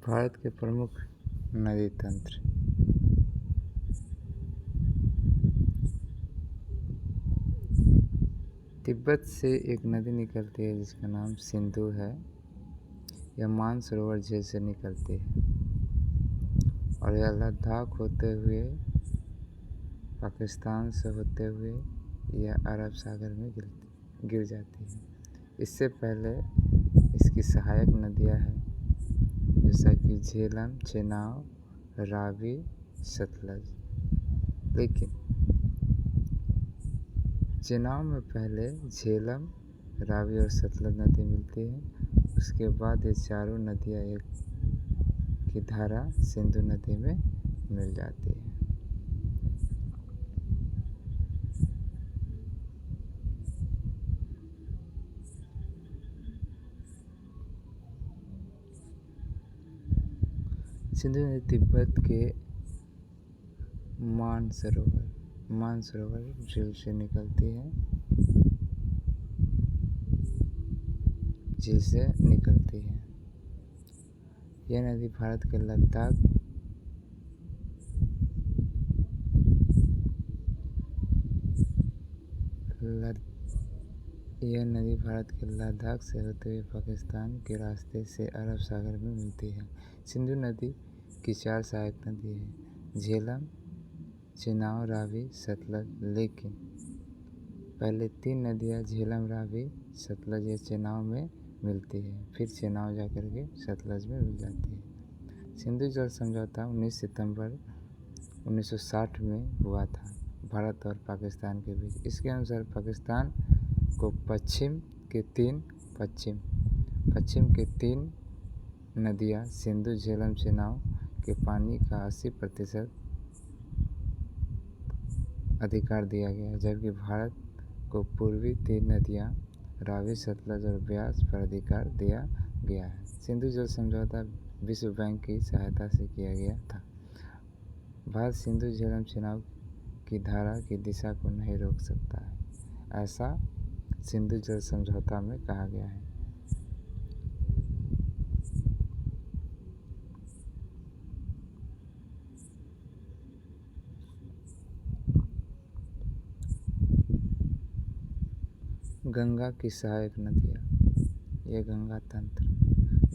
भारत के प्रमुख नदी तंत्र। तिब्बत से एक नदी निकलती है जिसका नाम सिंधु है। यह मानसरोवर झील से निकलती है और यह लद्दाख होते हुए पाकिस्तान से होते हुए यह अरब सागर में गिर जाती है। इससे पहले इसकी सहायक नदियां हैं जैसा कि झेलम, चेनाब, रावी, सतलज। लेकिन चेनाब में पहले झेलम, रावी और सतलज नदी मिलती है। उसके बाद ये चारों नदियां एक की धारा सिंधु नदी में मिल जाती है। सिंधु नदी तिब्बत के मानसरोवर झील से निकलती है। यह नदी भारत के लद्दाख से होते हुए पाकिस्तान के रास्ते से अरब सागर में मिलती है। सिंधु नदी की 4 सहायक नदी हैं: झेलम, चेनाब, रावी, सतलज। लेकिन पहले 3 नदियां झेलम, रावी, सतलज या चेनाब में मिलती है, फिर चेनाब जाकर के सतलज में मिल जाती है। सिंधु जल समझौता 19 सितंबर 1960 में हुआ था भारत और पाकिस्तान के बीच। इसके अनुसार पाकिस्तान को पश्चिम के तीन नदियां सिंधु, झेलम, चेनाब के पानी का 80% अधिकार दिया गया, जबकि भारत को पूर्वी 3 नदियां रावी, सतलज और ब्यास पर अधिकार दिया गया है। सिंधु जल समझौता विश्व बैंक की सहायता से किया गया था। भारत सिंधु, झेलम, चेनाब की धारा की दिशा को नहीं रोक सकता है, ऐसा सिंधु जल समझौता में कहा गया है। गंगा की सहायक नदियाँ। यह गंगा तंत्र।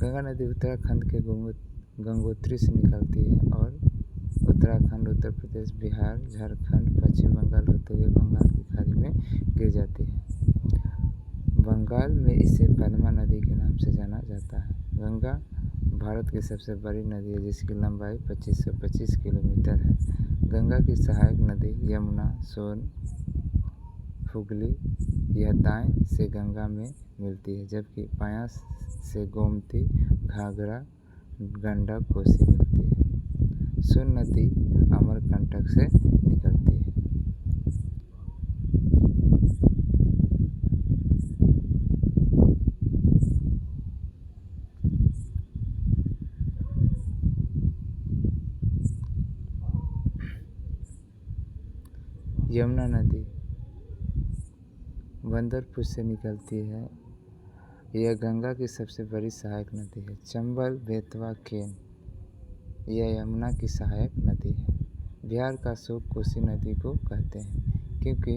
गंगा नदी उत्तराखंड के गंगोत्री से निकलती है और उत्तराखंड, उत्तर प्रदेश, बिहार, झारखंड, पश्चिम बंगाल होते हुए बंगाल की खाड़ी में गिर जाती है। बंगाल में इसे पद्मा नदी के नाम से जाना जाता है। गंगा भारत की सबसे बड़ी नदी है जिसकी लंबाई 2525 किलोमीटर है। गंगा की सहायक नदी यमुना, सोन, हुगली यह दाएं से गंगा में मिलती है, जबकि बायां से गोमती, घाघरा, गंडक, कोसी मिलती है। सोन नदी अमरकंटक से निकलती है। यमुना नदी बंदरपुर से निकलती है। यह गंगा की सबसे बड़ी सहायक नदी है। चंबल, बेतवा, केन यह यमुना की सहायक नदी है। बिहार का शोक कोसी नदी को कहते हैं क्योंकि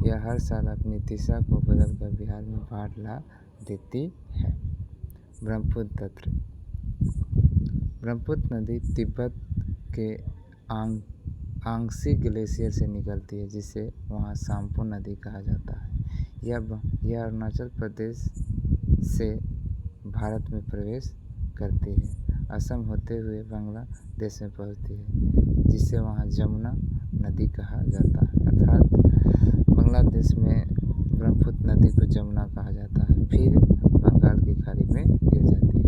यह हर साल अपनी दिशा को बदलकर बिहार में बाढ़ ला देती है। ब्रह्मपुत्र नदी तिब्बत के आंगसी ग्लेशियर से निकलती है, जिसे वहाँ सांपो नदी कहा जाता है। यह अरुणाचल प्रदेश से भारत में प्रवेश करती है, असम होते हुए बांग्लादेश में पहुँचती है, जिसे वहाँ जमुना नदी कहा जाता है। अर्थात बांग्लादेश में ब्रह्मपुत्र नदी को जमुना कहा जाता है, फिर बंगाल की खाड़ी में गिर जाती है।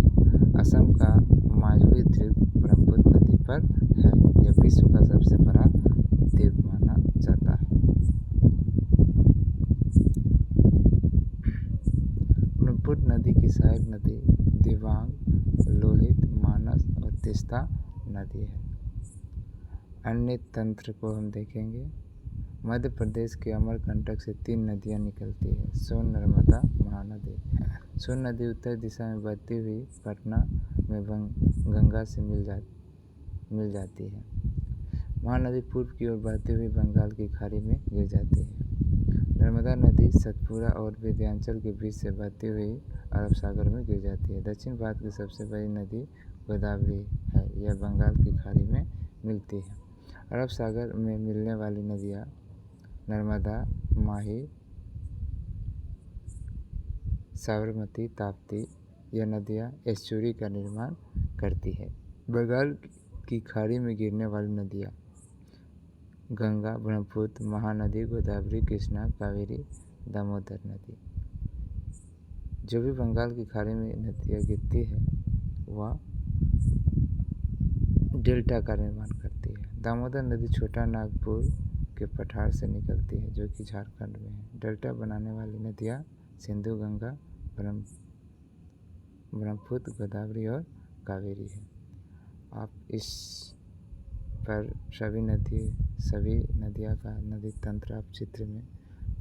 असम का माजुली द्वीप ब्रह्मपुत्र नदी पर है। यह विश्व का सबसे बड़ा द्वीप माना जाता है। ब्रह्मपुत्र नदी की सहायक नदी दिबांग, लोहित, मानस और तीस्ता नदी है। अन्य तंत्र को हम देखेंगे। मध्य प्रदेश के अमरकंटक से 3 नदियाँ निकलती है। सोन, नर्मदा, महानदी। सोन नदी उत्तर दिशा में बहती हुई पटना में गंगा से मिल जाती है। महानदी पूर्व की ओर बहती हुई बंगाल की खाड़ी में गिर जाती है। नर्मदा नदी सतपुरा और विंध्याचल के बीच से बहती हुई अरब सागर में गिर जाती है। दक्षिण भारत की सबसे बड़ी नदी गोदावरी है। यह बंगाल की खाड़ी में मिलती है। अरब सागर में मिलने वाली नदियाँ नर्मदा, माही, साबरमती, ताप्ती, यह नदियाँ एस्चुरी का निर्माण करती है। बंगाल की खाड़ी में गिरने वाली नदियाँ गंगा, ब्रह्मपुत्र, महानदी, गोदावरी, कृष्णा, कावेरी, दामोदर नदी। जो भी बंगाल की खाड़ी में नदियाँ गिरती है वह डेल्टा का निर्माण करती है। दामोदर नदी छोटा नागपुर के पठार से निकलती है जो कि झारखंड में है। डेल्टा बनाने वाली नदियाँ सिंधु, गंगा, ब्रह्मपुत्र, गोदावरी और कावेरी है। आप इस पर सभी नदियाँ का नदी तंत्र आप चित्र में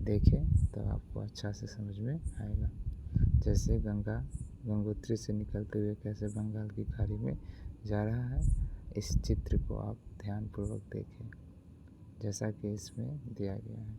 देखें तो आपको अच्छा से समझ में आएगा। जैसे गंगोत्री से निकलते हुए कैसे बंगाल की खाड़ी में जा रहा है, इस चित्र को आप ध्यानपूर्वक देखें जैसा कि इसमें दिया गया है।